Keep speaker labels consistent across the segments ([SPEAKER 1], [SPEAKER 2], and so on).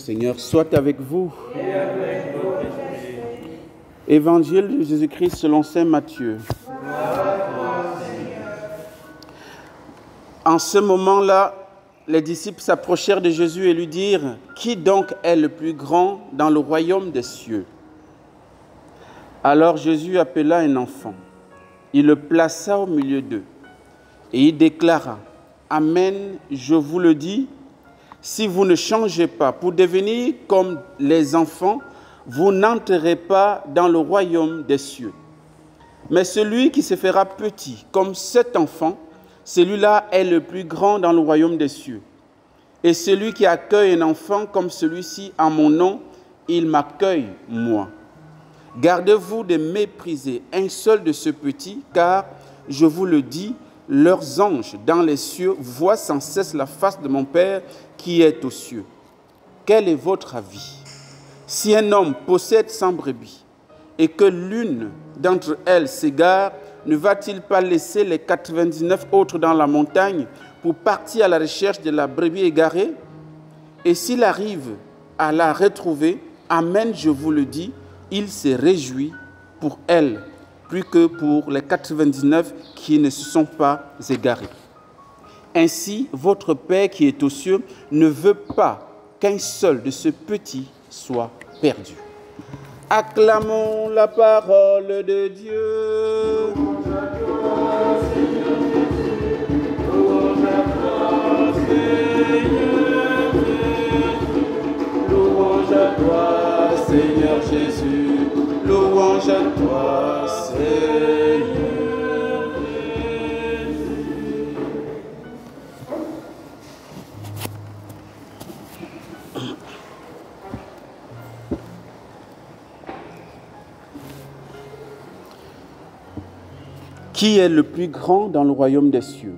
[SPEAKER 1] Seigneur soit avec vous. Évangile de Jésus-Christ selon saint Matthieu. En ce moment-là, les disciples s'approchèrent de Jésus et lui dirent « Qui donc est le plus grand dans le royaume des cieux ?» Alors Jésus appela un enfant. Il le plaça au milieu d'eux et il déclara « Amen, je vous le dis, si vous ne changez pas pour devenir comme les enfants, vous n'entrerez pas dans le royaume des cieux. Mais celui qui se fera petit comme cet enfant, celui-là est le plus grand dans le royaume des cieux. Et celui qui accueille un enfant comme celui-ci en mon nom, il m'accueille moi. Gardez-vous de mépriser un seul de ce petit, car, je vous le dis, leurs anges dans les cieux voient sans cesse la face de mon Père qui est aux cieux. Quel est votre avis? Si un homme possède 100 brebis et que l'une d'entre elles s'égare, ne va-t-il pas laisser les 99 autres dans la montagne pour partir à la recherche de la brebis égarée? Et s'il arrive à la retrouver, amen, je vous le dis, il se réjouit pour elle, plus que pour les 99 qui ne se sont pas égarés. Ainsi, votre Père qui est aux cieux ne veut pas qu'un seul de ce petit soit perdu. Acclamons la parole de Dieu. Louange à toi, Seigneur Jésus. Louange à toi, Seigneur Jésus. Louange à toi, Seigneur Jésus. Louange à toi, Seigneur Jésus. Qui est le plus grand dans le royaume des cieux?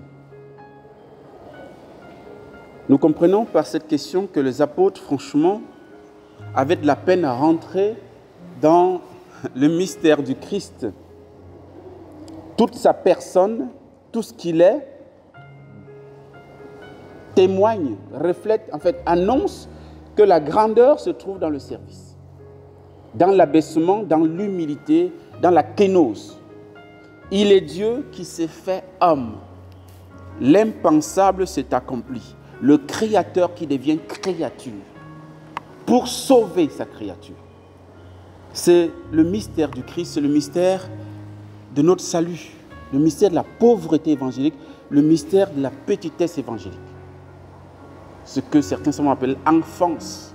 [SPEAKER 1] Nous comprenons par cette question que les apôtres, franchement, avaient de la peine à rentrer dans le mystère du Christ. Toute sa personne, tout ce qu'il est, témoigne, reflète, en fait, annonce que la grandeur se trouve dans le service, dans l'abaissement, dans l'humilité, dans la kénose. Il est Dieu qui s'est fait homme. L'impensable s'est accompli. Le Créateur qui devient créature pour sauver sa créature. C'est le mystère du Christ, c'est le mystère de notre salut, le mystère de la pauvreté évangélique, le mystère de la petitesse évangélique. Ce que certains savants appellent enfance,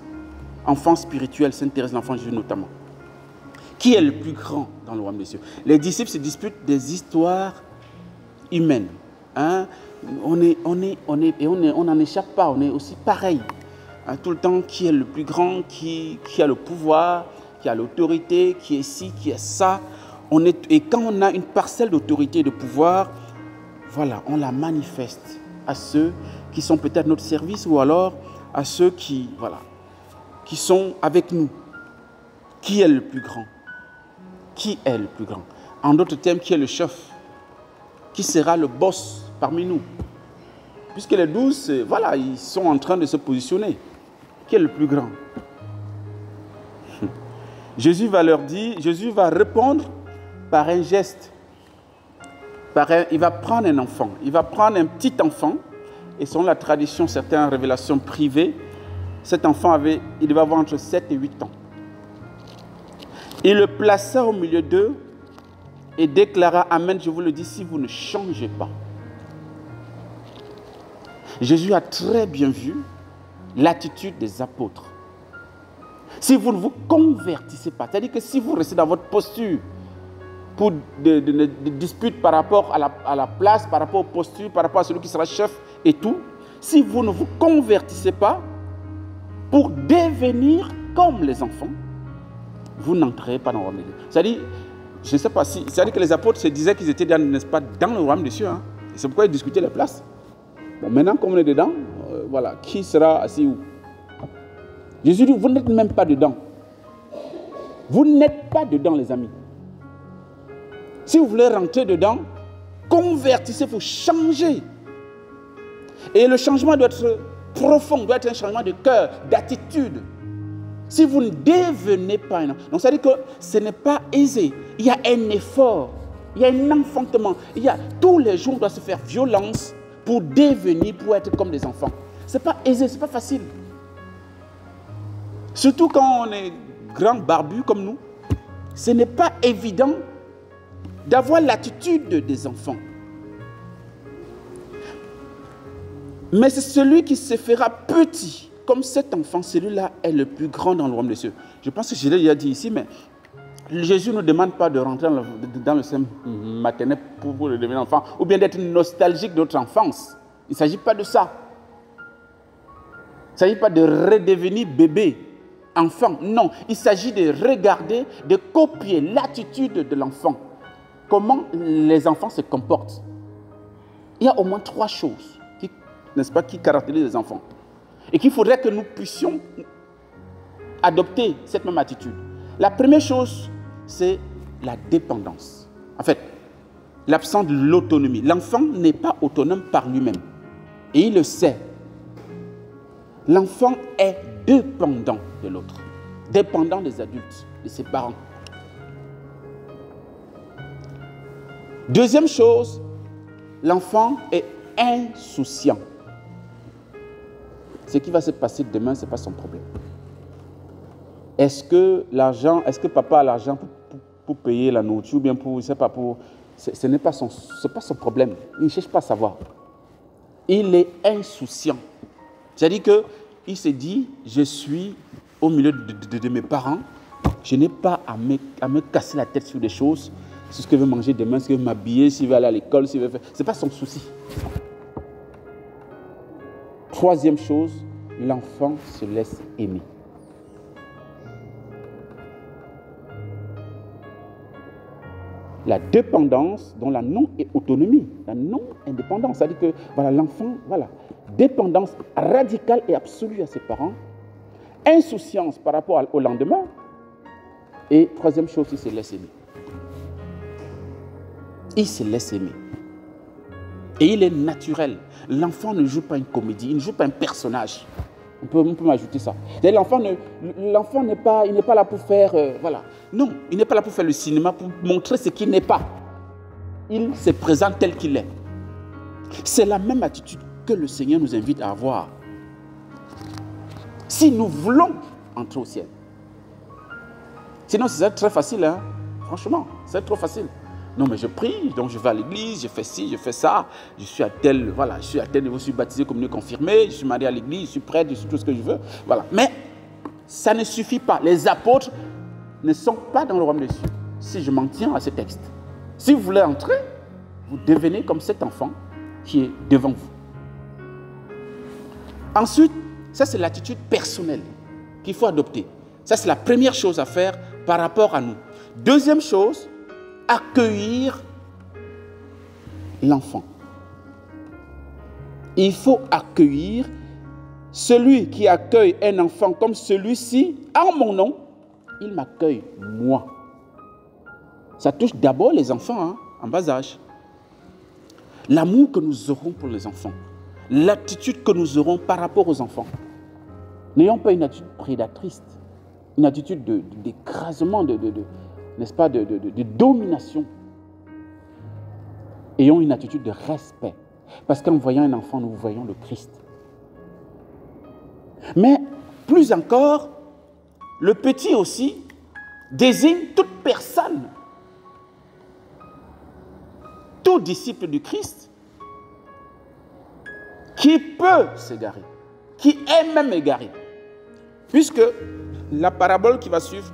[SPEAKER 1] enfance spirituelle, Sainte Thérèse l'Enfant Jésus notamment. Qui est le plus grand dans le royaume des cieux? Les disciples se disputent des histoires humaines. Hein? On n'en échappe pas, on est aussi pareil. Hein? Tout le temps, qui est le plus grand, qui a le pouvoir, qui a l'autorité, qui est ci, qui est ça. Et quand on a une parcelle d'autorité et de pouvoir, voilà, on la manifeste à ceux qui sont peut-être à notre service ou alors à ceux qui sont avec nous. Qui est le plus grand? Qui est le plus grand? En d'autres termes, qui est le chef? Qui sera le boss parmi nous? Puisque les 12, voilà, ils sont en train de se positionner. Qui est le plus grand? Jésus va leur dire, Jésus va répondre par un geste. Il va prendre un enfant, il va prendre un petit enfant, et selon la tradition, certaines révélations privées, cet enfant il devait avoir entre 7 et 8 ans. Il le plaça au milieu d'eux et déclara, amen, je vous le dis, si vous ne changez pas. Jésus a très bien vu l'attitude des apôtres. Si vous ne vous convertissez pas, c'est-à-dire que si vous restez dans votre posture pour des disputes par rapport à la place, par rapport aux postures, par rapport à celui qui sera chef et tout, si vous ne vous convertissez pas pour devenir comme les enfants, vous n'entrez pas dans le royaume des cieux. C'est-à-dire, je ne sais pas si, c'est-à-dire que les apôtres se disaient qu'ils étaient, n'est-ce pas, dans le royaume des cieux. Hein? Et c'est pourquoi ils discutaient les places. Bon, maintenant, comme on est dedans, voilà, qui sera assis où? Jésus dit, vous n'êtes même pas dedans. Vous n'êtes pas dedans, les amis. Si vous voulez rentrer dedans, convertissez, il faut changer. Et le changement doit être profond, doit être un changement de cœur, d'attitude. Si vous ne devenez pas un enfant, donc ça veut dire que ce n'est pas aisé. Il y a un effort, il y a un enfantement. Tous les jours, on doit se faire violence pour devenir, pour être comme des enfants. Ce n'est pas aisé, ce n'est pas facile. Surtout quand on est grand barbu comme nous, ce n'est pas évident d'avoir l'attitude des enfants. Mais c'est celui qui se fera petit, comme cet enfant, celui-là est le plus grand dans le royaume des cieux. Je pense que je l'ai déjà dit ici, mais Jésus ne demande pas de rentrer dans le sein maternel pour devenir enfant, ou bien d'être nostalgique de notre enfance. Il ne s'agit pas de ça. Il ne s'agit pas de redevenir bébé, enfant. Non, il s'agit de regarder, de copier l'attitude de l'enfant. Comment les enfants se comportent. Il y a au moins 3 choses, n'est-ce pas, qui caractérisent les enfants. Et qu'il faudrait que nous puissions adopter cette même attitude. La première chose, c'est la dépendance. En fait, l'absence de l'autonomie. L'enfant n'est pas autonome par lui-même. Et il le sait. L'enfant est dépendant de l'autre. Dépendant des adultes, de ses parents. Deuxième chose, l'enfant est insouciant. Ce qui va se passer demain, ce n'est pas son problème. Est-ce que papa a l'argent pour payer la nourriture, ou bien pour, je ne sais pas, ce n'est pas son problème. Il ne cherche pas à savoir. Il est insouciant. C'est-à-dire qu'il se dit, je suis au milieu de mes parents, je n'ai pas à me casser la tête sur des choses, sur ce que je veux manger demain, ce que je veux m'habiller, s'il veut aller à l'école, s'il veut faire. Ce n'est pas son souci. Troisième chose, l'enfant se laisse aimer. La dépendance, dont la non-autonomie, la non-indépendance, c'est-à-dire que voilà, l'enfant, dépendance radicale et absolue à ses parents, insouciance par rapport au lendemain, et troisième chose, il se laisse aimer. Il se laisse aimer. Et il est naturel. L'enfant ne joue pas une comédie, il ne joue pas un personnage. On peut m'ajouter ça. L'enfant n'est pas là pour faire... Non, il n'est pas là pour faire le cinéma, pour montrer ce qu'il n'est pas. Il se présente tel qu'il est. C'est la même attitude que le Seigneur nous invite à avoir. Si nous voulons entrer au ciel. Sinon, c'est très facile, hein? Franchement, c'est trop facile. Non, mais je prie, donc je vais à l'église, je fais ci, je fais ça, je suis à tel niveau, je suis baptisé, communié, confirmé, je suis marié à l'église, je suis prêtre, je suis tout ce que je veux. Voilà. Mais ça ne suffit pas. Les apôtres ne sont pas dans le royaume des cieux. Si je m'en tiens à ce texte. Si vous voulez entrer, vous devenez comme cet enfant qui est devant vous. Ensuite, ça c'est l'attitude personnelle qu'il faut adopter. Ça c'est la première chose à faire par rapport à nous. Deuxième chose, accueillir l'enfant. Il faut accueillir celui qui accueille un enfant comme celui-ci, en mon nom, il m'accueille moi. Ça touche d'abord les enfants en bas âge. L'amour que nous aurons pour les enfants, l'attitude que nous aurons par rapport aux enfants. N'ayons pas une attitude prédatrice, une attitude d'écrasement, n'est-ce pas, de domination. Ayons une attitude de respect. Parce qu'en voyant un enfant, nous voyons le Christ. Mais plus encore, le petit aussi désigne toute personne, tout disciple du Christ qui peut s'égarer, qui est même égaré. Puisque la parabole qui va suivre,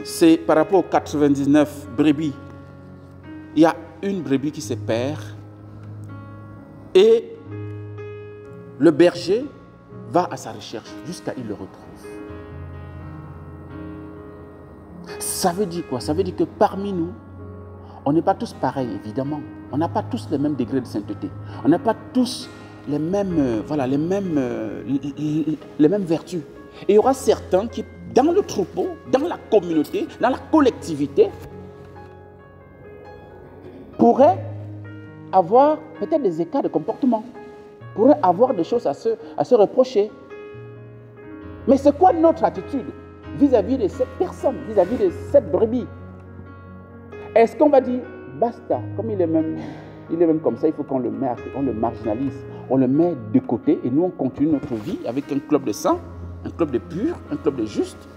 [SPEAKER 1] c'est par rapport aux 99 brebis. Il y a une brebis qui se perd et le berger va à sa recherche jusqu'à il le retrouve. Ça veut dire quoi? Ça veut dire que parmi nous, on n'est pas tous pareils, évidemment. On n'a pas tous les mêmes degrés de sainteté. On n'a pas tous les mêmes, les mêmes vertus. Et il y aura certains qui, dans le troupeau, dans la communauté, dans la collectivité, pourraient avoir peut-être des écarts de comportement, pourraient avoir des choses à se reprocher. Mais c'est quoi notre attitude vis-à-vis de cette personne, vis-à-vis de cette brebis? Est-ce qu'on va dire, basta, comme il est même comme ça, il faut qu'on le mette, on le marginalise, on le met de côté et nous on continue notre vie avec un club de saints, un club de purs, un club de justes?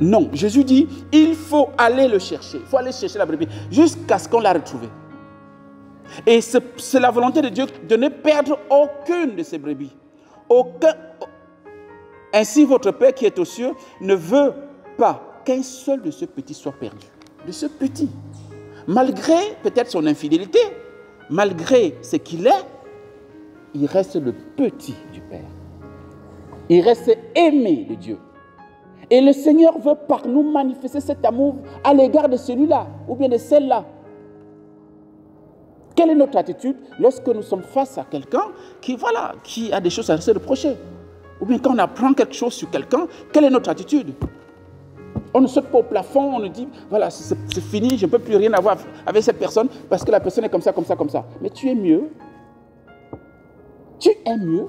[SPEAKER 1] Non, Jésus dit, il faut aller le chercher, il faut aller chercher la brebis jusqu'à ce qu'on la retrouve. Et c'est la volonté de Dieu de ne perdre aucune de ces brebis. Ainsi, votre Père qui est aux cieux ne veut pas qu'un seul de ce petit soit perdu. De ce petit. Malgré peut-être son infidélité, malgré ce qu'il est, il reste le petit du Père. Il reste aimé de Dieu. Et le Seigneur veut par nous manifester cet amour à l'égard de celui-là ou bien de celle-là. Quelle est notre attitude lorsque nous sommes face à quelqu'un qui a des choses à se reprocher? Ou bien quand on apprend quelque chose sur quelqu'un, quelle est notre attitude? On ne saute pas au plafond, on ne dit, voilà, c'est fini, je ne peux plus rien avoir avec cette personne parce que la personne est comme ça, comme ça, comme ça. Mais tu es mieux. Tu es mieux.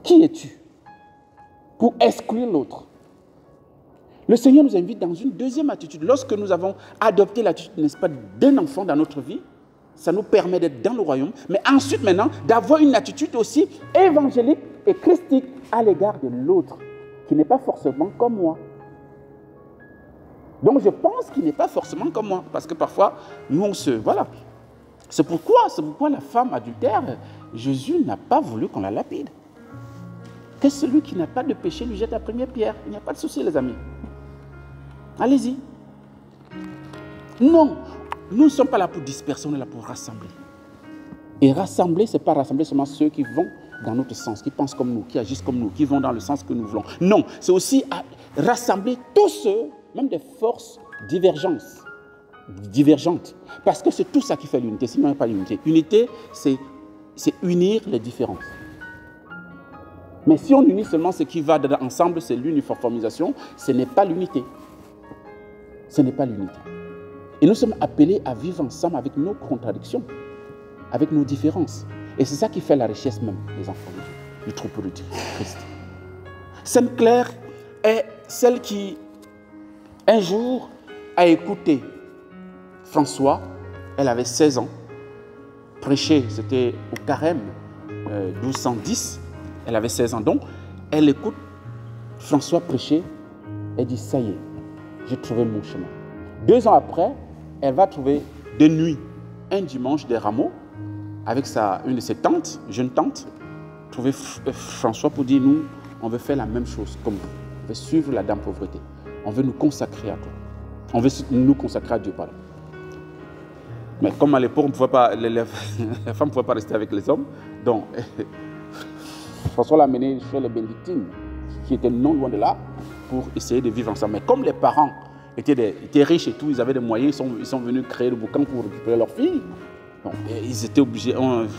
[SPEAKER 1] Qui es-tu pour exclure l'autre? Le Seigneur nous invite dans une deuxième attitude. Lorsque nous avons adopté l'attitude, n'est-ce pas, d'un enfant dans notre vie, ça nous permet d'être dans le royaume, mais ensuite maintenant, d'avoir une attitude aussi évangélique et christique à l'égard de l'autre, qui n'est pas forcément comme moi. Donc je pense qu'il n'est pas forcément comme moi, parce que parfois, nous on se... Voilà. C'est pourquoi la femme adultère, Jésus n'a pas voulu qu'on la lapide. Que celui qui n'a pas de péché lui jette la première pierre. Il n'y a pas de souci, les amis. Allez-y. Non, nous ne sommes pas là pour disperser, on est là pour rassembler. Et rassembler, ce n'est pas rassembler seulement ceux qui vont dans notre sens, qui pensent comme nous, qui agissent comme nous, qui vont dans le sens que nous voulons. Non, c'est aussi rassembler tous ceux, même des forces divergentes. Parce que c'est tout ça qui fait l'unité, sinon il n'y a pas l'unité. L'unité, c'est unir les différences. Mais si on unit seulement ce qui va ensemble, c'est l'uniformisation, ce n'est pas l'unité. Ce n'est pas l'unité. Et nous sommes appelés à vivre ensemble avec nos contradictions, avec nos différences. Et c'est ça qui fait la richesse même des enfants de Dieu, du troupeau de Dieu, Christ. Sainte Claire est celle qui, un jour, a écouté François, elle avait 16 ans, prêcher, c'était au Carême, 1210, elle avait 16 ans, donc elle écoute François prêcher, elle dit, ça y est, j'ai trouvé mon chemin. 2 ans après, elle va trouver de nuit, un dimanche des rameaux, avec une de ses tantes, jeune tante, trouver François pour dire, nous, on veut faire la même chose comme vous. On veut suivre la dame pauvreté. On veut nous consacrer à toi. On veut nous consacrer à Dieu, pardon. Mais comme à l'époque, les femmes ne pouvaient pas rester avec les hommes, donc François l'a amené chez les bénédictines, qui étaient non loin de là, pour essayer de vivre ensemble. Mais comme les parents étaient riches et tout, ils avaient des moyens, ils sont venus créer le boucan pour récupérer leurs filles. Donc, ils étaient obligés,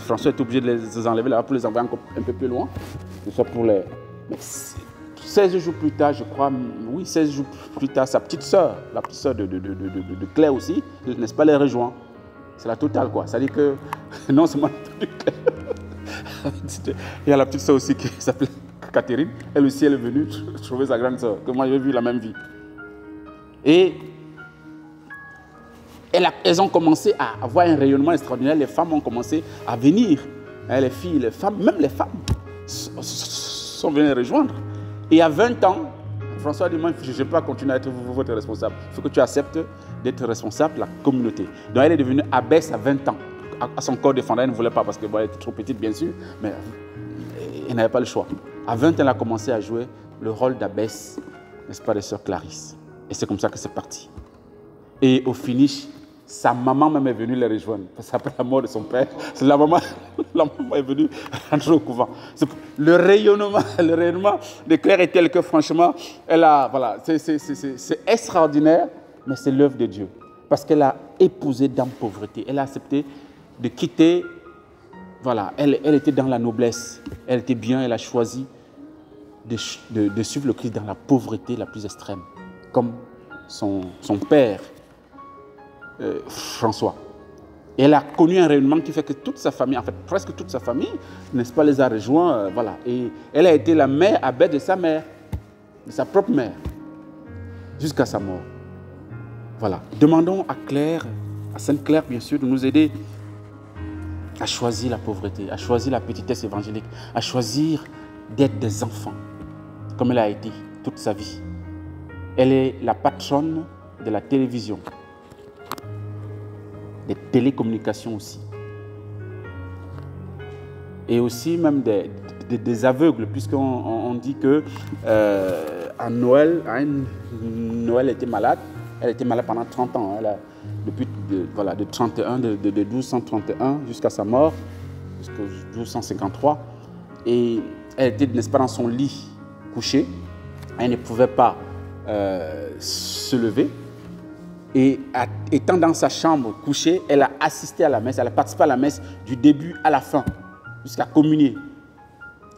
[SPEAKER 1] François était obligé de les enlever là pour les envoyer encore un peu plus loin. Que ce soit pour les... Mais 16 jours plus tard, je crois, oui, 16 jours plus tard, sa petite sœur, la petite sœur de Claire aussi, n'est-ce pas, les rejoint. C'est la totale, quoi. Ça dit que, non seulement Claire, il y a la petite sœur aussi qui s'appelait Catherine, elle aussi, elle est venue trouver sa grande sœur, que moi j'ai vu la même vie. Et elles ont commencé à avoir un rayonnement extraordinaire, les femmes ont commencé à venir, les filles, les femmes, même les femmes sont venues les rejoindre. Et à 20 ans, François a dit, moi, je ne peux pas continuer à être votre responsable. Il faut que tu acceptes d'être responsable de la communauté. Donc elle est devenue abbesse à 20 ans. À son corps défendant, elle ne voulait pas parce qu'elle était trop petite, bien sûr, mais elle n'avait pas le choix. À 20 ans, elle a commencé à jouer le rôle d'abbesse, n'est-ce pas, de sœur Clarisse. Et c'est comme ça que c'est parti. Et au finish, sa maman même est venue les rejoindre. Parce qu'après la mort de son père, la maman est venue rentrer au couvent. Le rayonnement de Claire est tel que franchement, c'est extraordinaire, mais c'est l'œuvre de Dieu. Parce qu'elle a épousé dans la pauvreté. Elle a accepté de quitter, voilà, elle était dans la noblesse. Elle était bien, elle a choisi de suivre le Christ dans la pauvreté la plus extrême. Comme son père, François. Et elle a connu un rayonnement qui fait que toute sa famille, en fait presque toute sa famille, n'est-ce pas, les a rejoints. Voilà. Et elle a été la mère à bête de sa mère, de sa propre mère, jusqu'à sa mort. Voilà. Demandons à Claire, à Sainte Claire bien sûr, de nous aider à choisir la pauvreté, à choisir la petitesse évangélique, à choisir d'être des enfants, comme elle a été toute sa vie. Elle est la patronne de la télévision, des télécommunications aussi. Et aussi même des aveugles, puisqu'on dit que à Noël, Noël était malade. Elle était malade pendant 30 ans. Elle a, depuis de 31, de 1231 jusqu'à sa mort, jusqu'en 1253. Et elle était, n'est-ce pas, dans son lit couchée. Elle ne pouvait pas se lever. Et étant dans sa chambre couchée, elle a assisté à la messe, elle a participé à la messe du début à la fin, jusqu'à communier.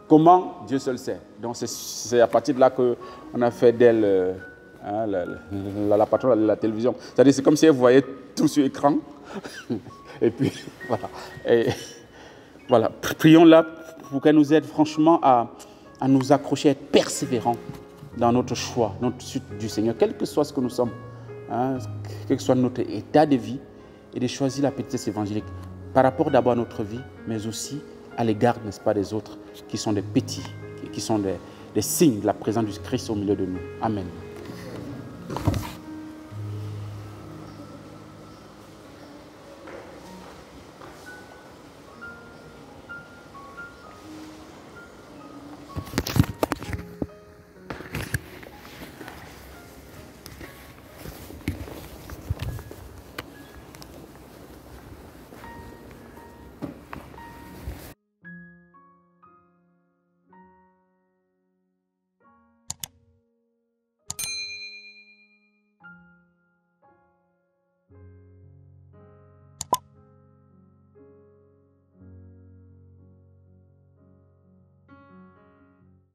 [SPEAKER 1] Comment? Dieu seul sait. Donc c'est à partir de là qu'on a fait d'elle la patronne de la télévision. C'est-à-dire c'est comme si elle voyait tout sur écran. Et puis voilà. Et, voilà. Prions-la pour qu'elle nous aide franchement à nous accrocher, à être persévérants dans notre choix, notre suite du Seigneur, quel que soit ce que nous sommes. Quel que soit notre état de vie, et de choisir la petitesse évangélique par rapport d'abord à notre vie, mais aussi à l'égard, n'est-ce pas, des autres qui sont des petits, qui sont des signes de la présence du Christ au milieu de nous. Amen.